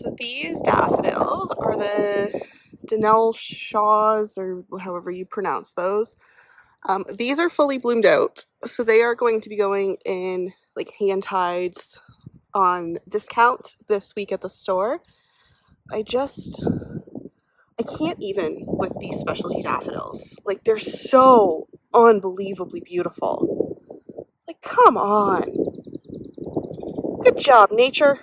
So these daffodils are the Denell Shaws, or however you pronounce those. These are fully bloomed out, so they are going to be going in like hand tieds on discount this week at the store. I can't even with these specialty daffodils. Like, they're so unbelievably beautiful. Like, come on. Good job, nature.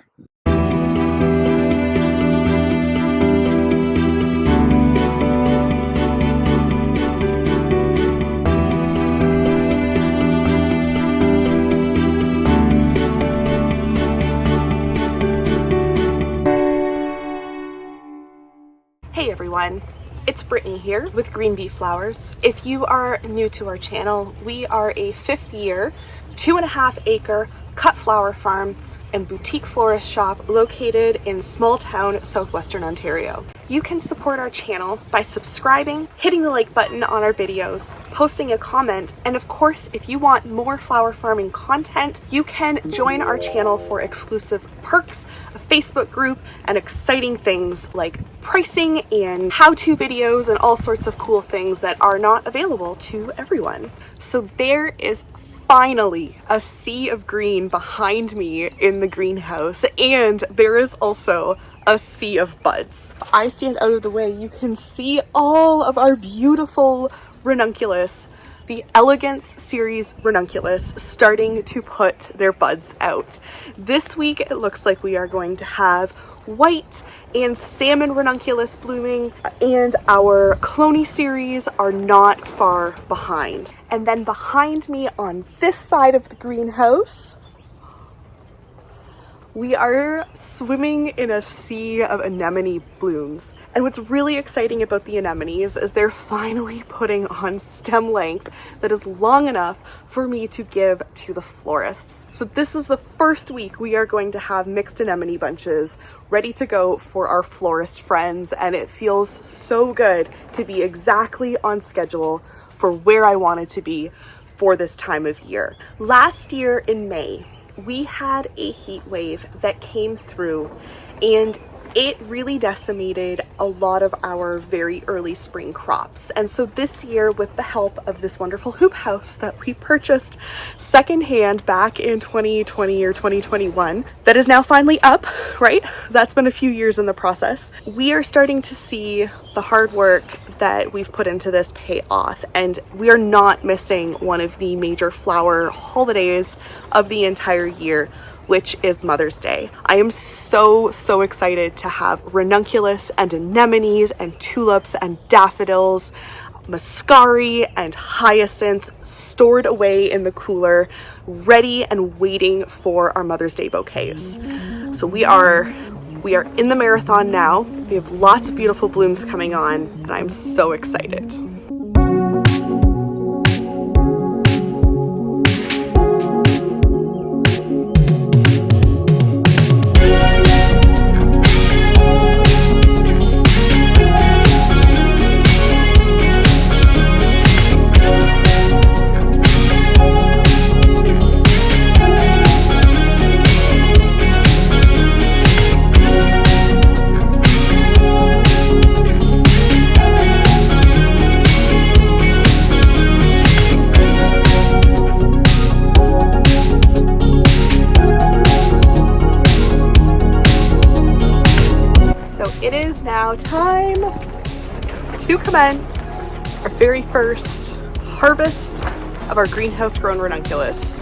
Hey everyone, it's Brittany here with Green Bee Flowers. If you are new to our channel, we are a 5th year, 2.5 acre cut flower farm and boutique florist shop located in small town Southwestern Ontario. You can support our channel by subscribing, hitting the like button on our videos, posting a comment, and of course, if you want more flower farming content, you can join our channel for exclusive perks, a Facebook group, and exciting things like pricing and how-to videos and all sorts of cool things that are not available to everyone. So there is finally a sea of green behind me in the greenhouse, and there is also a sea of buds. If I stand out of the way, you can see all of our beautiful ranunculus, the Elegance series ranunculus, starting to put their buds out. This week it looks like we are going to have white and salmon ranunculus blooming, and our clone series are not far behind. And then behind me on this side of the greenhouse, we are swimming in a sea of anemone blooms. And what's really exciting about the anemones is they're finally putting on stem length that is long enough for me to give to the florists. So this is the first week we are going to have mixed anemone bunches ready to go for our florist friends, and it feels so good to be exactly on schedule for where I wanted to be for this time of year. Last year in May, we had a heat wave that came through, and it really decimated a lot of our very early spring crops. And so this year, with the help of this wonderful hoop house that we purchased secondhand back in 2020 or 2021, that is now finally up, right? That's been a few years in the process. We are starting to see the hard work that we've put into this pay off, and we are not missing one of the major flower holidays of the entire year, which is Mother's Day. I am so excited to have ranunculus and anemones and tulips and daffodils, muscari and hyacinth stored away in the cooler, ready and waiting for our Mother's Day bouquets. So we are in the marathon now. We have lots of beautiful blooms coming on, and I'm so excited. It is now time to commence our very first harvest of our greenhouse grown ranunculus.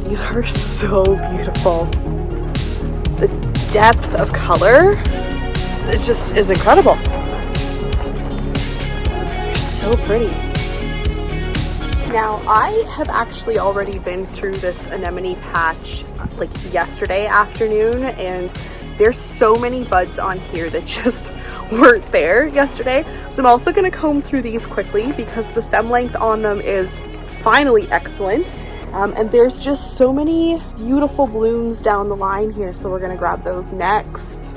These are so beautiful. The depth of color, it just is incredible. They're so pretty. Now, I have actually already been through this anemone patch like yesterday afternoon, and there's so many buds on here that just weren't there yesterday. So I'm also going to comb through these quickly because the stem length on them is finally excellent. And there's just so many beautiful blooms down the line here, so we're going to grab those next.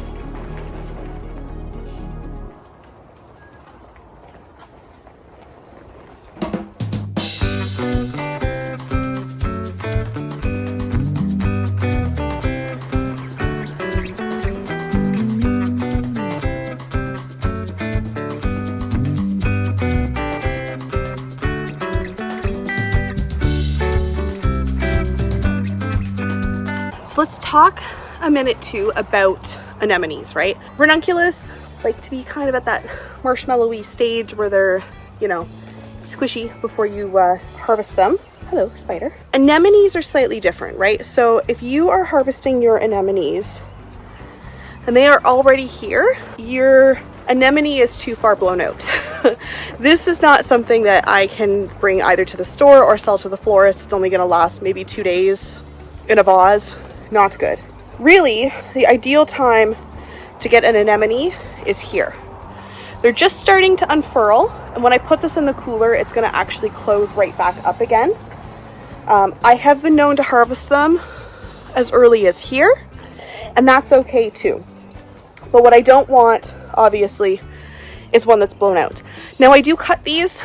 talk a minute too about anemones, right? Ranunculus like to be kind of at that marshmallowy stage where they're, you know, squishy before you harvest them. Hello, spider. Anemones are slightly different, right? So if you are harvesting your anemones and they are already here, your anemone is too far blown out. This is not something that I can bring either to the store or sell to the florist. It's only gonna last maybe 2 days in a vase. Not good. Really, the ideal time to get an anemone is here. They're just starting to unfurl, and when I put this in the cooler, it's gonna actually close right back up again. I have been known to harvest them as early as here, and that's okay too. But what I don't want, obviously, is one that's blown out. Now I do cut these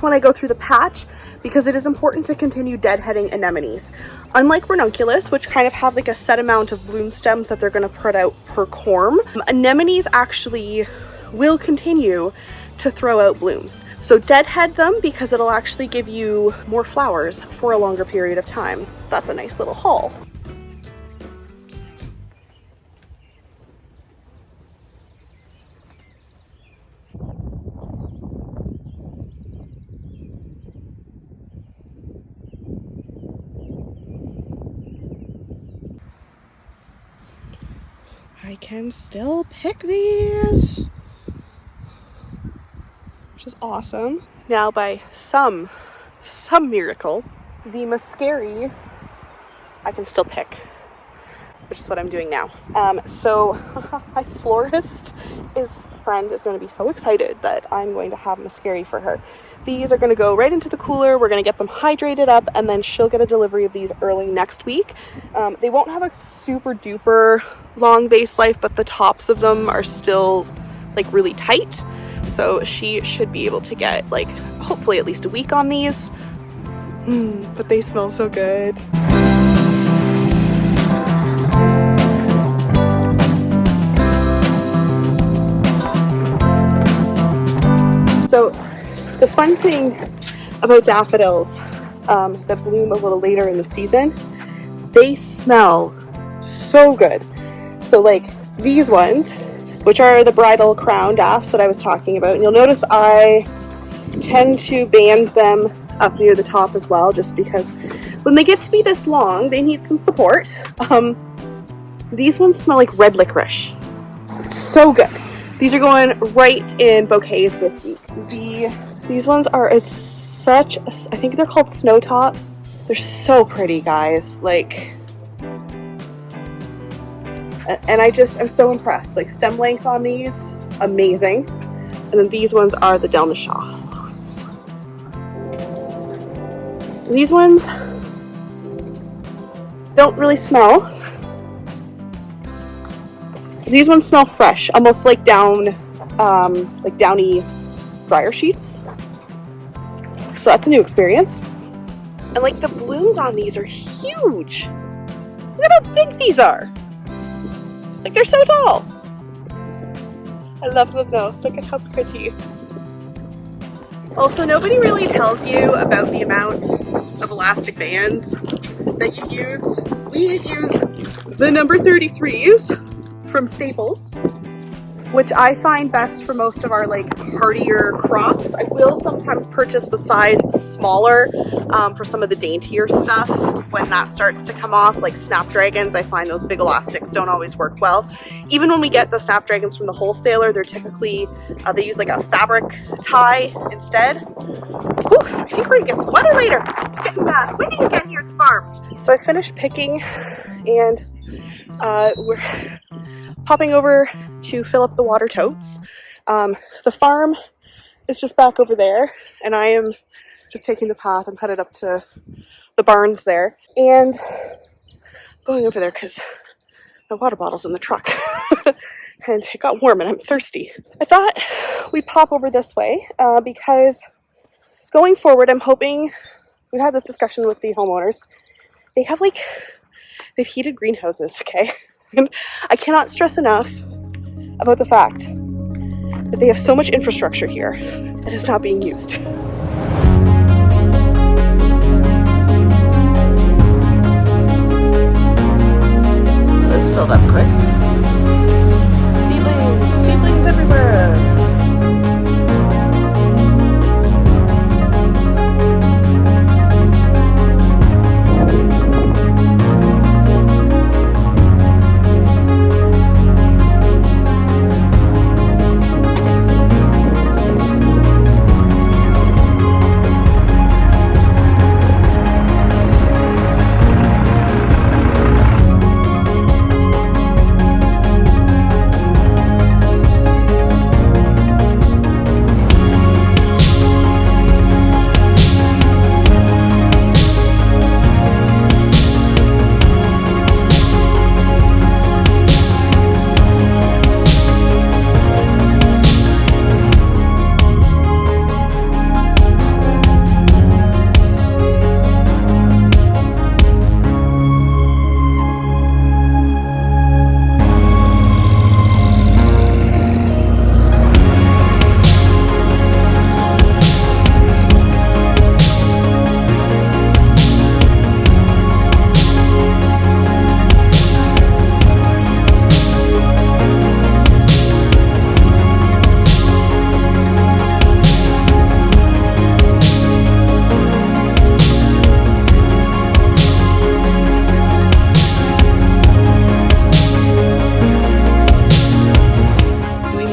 when I go through the patch because it is important to continue deadheading anemones. Unlike ranunculus, which kind of have like a set amount of bloom stems that they're gonna put out per corm, anemones actually will continue to throw out blooms. So deadhead them because it'll actually give you more flowers for a longer period of time. That's a nice little haul. I can still pick these, which is awesome. Now by some miracle, the muscari I can still pick, which is what I'm doing now. So my florist friend is going to be so excited that I'm going to have muscari for her. These are going to go right into the cooler. We're going to get them hydrated up, and then she'll get a delivery of these early next week. They won't have a super duper long base life, but the tops of them are still like really tight. So she should be able to get like hopefully at least a week on these. But they smell so good. So the fun thing about daffodils that bloom a little later in the season, they smell so good. So like these ones, which are the bridal crown daffs that I was talking about, and you'll notice I tend to band them up near the top as well, just because when they get to be this long, they need some support. These ones smell like red licorice. So good. These are going right in bouquets this week. These ones are I think they're called snow top. They're so pretty, guys. Like, and I'm so impressed. Like, stem length on these, amazing. And then these ones are the Delnachas. These ones don't really smell. These ones smell fresh, almost like downy dryer sheets. So that's a new experience. And like the blooms on these are huge. Look at how big these are. Like they're so tall. I love them though. Look at how pretty. Also, nobody really tells you about the amount of elastic bands that you use. We use the number 33s from Staples, which I find best for most of our like hardier crops. I will sometimes purchase the size smaller for some of the daintier stuff when that starts to come off, like Snapdragons. I find those big elastics don't always work well. Even when we get the Snapdragons from the wholesaler, they're typically, they use like a fabric tie instead. Whew, I think we're gonna get some weather later. It's getting windy again here at the farm. So I finished picking and we're popping over to fill up the water totes. The farm is just back over there, and I am just taking the path and headed up to the barns there, and going over there because my water bottle's in the truck and it got warm and I'm thirsty. I thought we'd pop over this way because going forward, I'm hoping, we had this discussion with the homeowners, they've heated greenhouses, okay? And I cannot stress enough about the fact that they have so much infrastructure here that is not being used. filled up quick. Seedlings everywhere.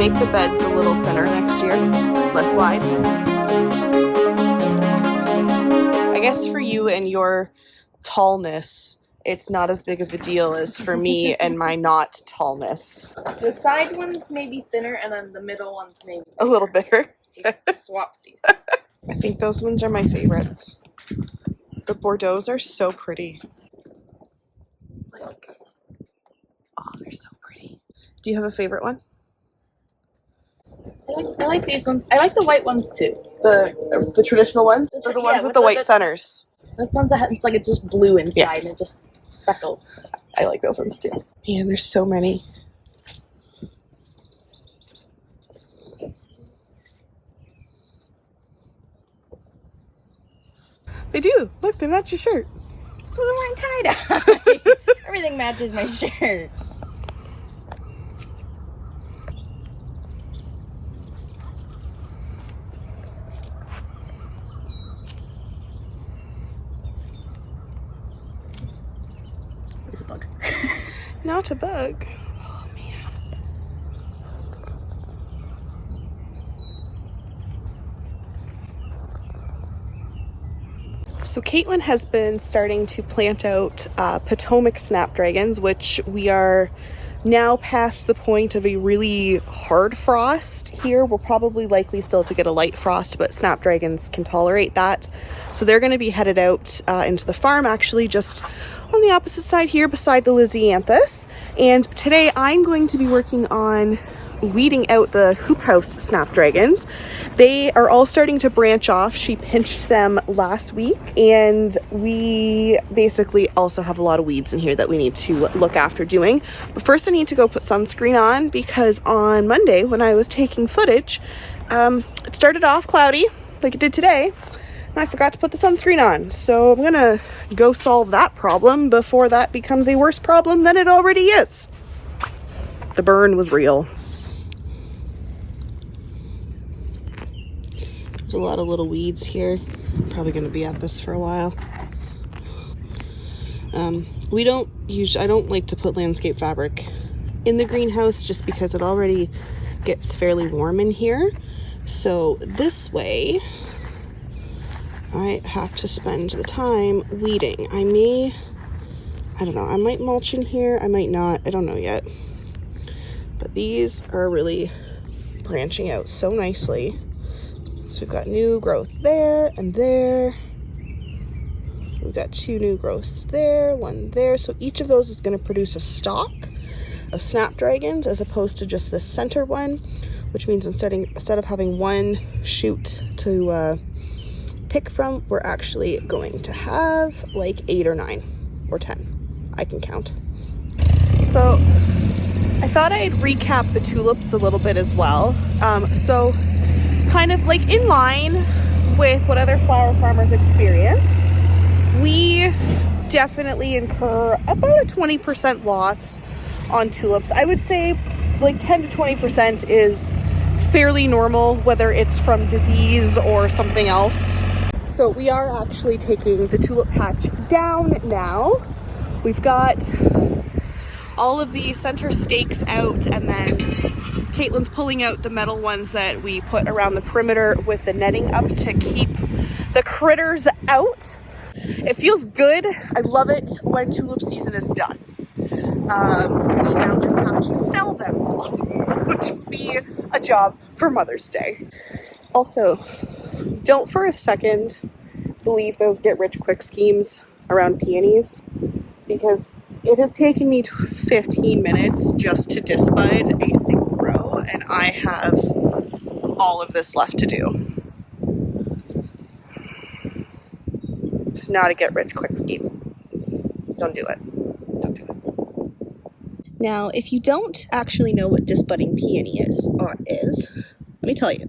The beds a little thinner next year, less wide. I guess for you and your tallness, it's not as big of a deal as for me and my not tallness. The side ones may be thinner, and then the middle ones may be a little bigger. Just swapsies. I think those ones are my favorites. The Bordeaux's are so pretty. Oh, they're so pretty. Do you have a favorite one? I like these ones. I like the white ones too. The traditional ones? Or the ones with the white centers? The ones that it's like it's just blue inside and it just speckles. I like those ones too. Man, there's so many. They do. Look, they match your shirt. So they're wearing tie-dye. Everything matches my shirt. There's a bug. Not a bug. Oh, man. So Caitlin has been starting to plant out Potomac Snapdragons, which we are now past the point of a really hard frost here. We're probably likely still to get a light frost, but Snapdragons can tolerate that. So they're going to be headed out into the farm, actually just on the opposite side here beside the Lysianthus. And today I'm going to be working on weeding out the hoop house Snapdragons. They are all starting to branch off. She pinched them last week, and we basically also have a lot of weeds in here that we need to look after doing. But first I need to go put sunscreen on, because on Monday when I was taking footage, it started off cloudy like it did today, and I forgot to put the sunscreen on. So I'm gonna go solve that problem before that becomes a worse problem than it already is. The burn was real. There's a lot of little weeds here. I'm probably going to be at this for a while. I don't like to put landscape fabric in the greenhouse just because it already gets fairly warm in here. So this way, I have to spend the time weeding. I don't know, I might mulch in here, I might not, I don't know yet. But these are really branching out so nicely. So we've got new growth there and there. We've got 2 new growths there, 1 there. So each of those is going to produce a stalk of Snapdragons as opposed to just this center one, which means instead of having 1 shoot to pick from, we're actually going to have like 8 or 9 or 10. I can count. So I thought I'd recap the tulips a little bit as well. So kind of like in line with what other flower farmers experience, we definitely incur about a 20% loss on tulips. I would say like 10 to 20% is fairly normal, whether it's from disease or something else. So we are actually taking the tulip patch down now. We've got all of the center stakes out, and then Caitlin's pulling out the metal ones that we put around the perimeter with the netting up to keep the critters out. It feels good. I love it when tulip season is done. We now just have to sell them all, which will be a job for Mother's Day. Also, don't for a second believe those get-rich-quick schemes around peonies, because it has taken me 15 minutes just to disbud a single row, and I have all of this left to do. It's not a get-rich-quick scheme. Don't do it. Don't do it. Now, if you don't actually know what disbudding peony is, let me tell you.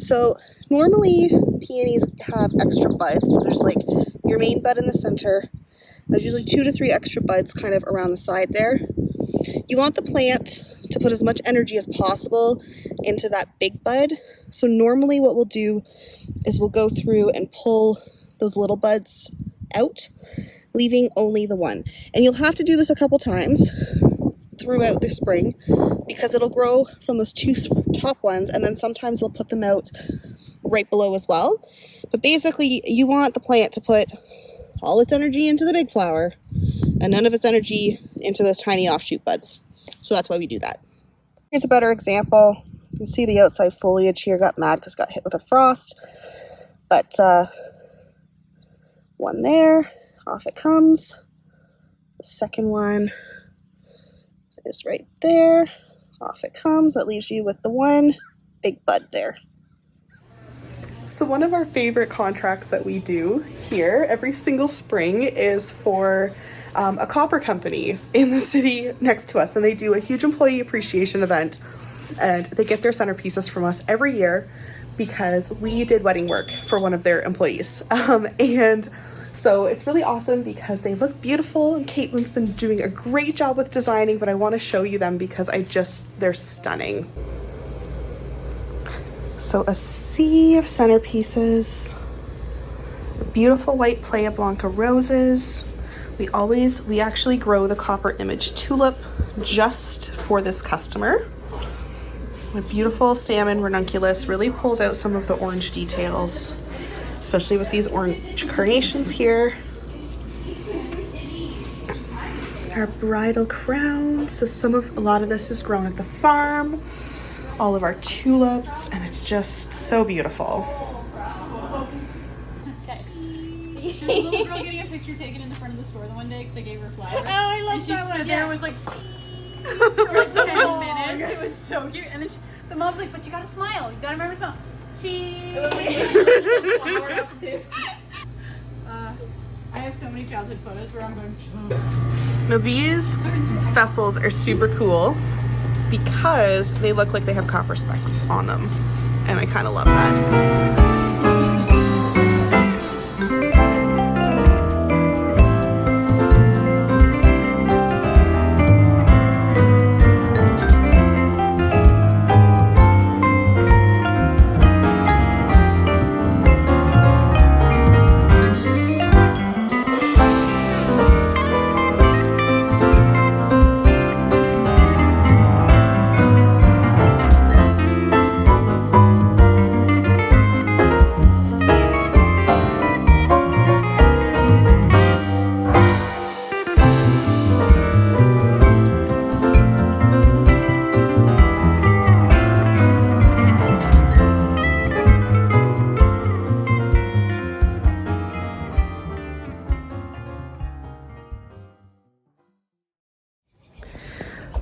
So normally peonies have extra buds. There's like your main bud in the center. There's usually 2 to 3 extra buds kind of around the side there. You want the plant to put as much energy as possible into that big bud. So normally what we'll do is we'll go through and pull those little buds out, leaving only the one. And you'll have to do this a couple times throughout the spring, because it'll grow from those 2 top ones, and then sometimes they'll put them out right below as well. But basically you want the plant to put all its energy into the big flower and none of its energy into those tiny offshoot buds. So that's why we do that. Here's a better example. You can see the outside foliage here got mad because it got hit with a frost, but one there, off it comes. The second one is right there, off it comes. That leaves you with the one big bud there. So one of our favorite contracts that we do here every single spring is for a copper company in the city next to us, and they do a huge employee appreciation event, and they get their centerpieces from us every year because we did wedding work for one of their employees. And so it's really awesome because they look beautiful, and Caitlin's been doing a great job with designing, but I want to show you them because they're stunning. So a sea of centerpieces, beautiful white Playa Blanca roses. We actually grow the copper image tulip just for this customer. A beautiful salmon ranunculus really pulls out some of the orange details, especially with these orange carnations here. Our bridal crown. So a lot of this is grown at the farm. All of our tulips, and it's just so beautiful. There's a little girl getting a picture taken in the front of the store the one day because I gave her flowers. Oh, I love and she that stood one. There and was like, for 10 minutes. It was so cute. And then the mom's like, but you gotta smile. You gotta remember to smile. Flower up too. I have so many childhood photos where I'm going. Now these vessels are super cool because they look like they have copper specks on them, and I kind of love that.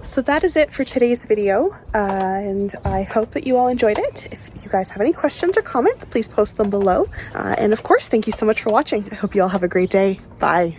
So that is it for today's video, and I hope that you all enjoyed it. If you guys have any questions or comments, please post them below. And of course, thank you so much for watching. I hope you all have a great day. Bye.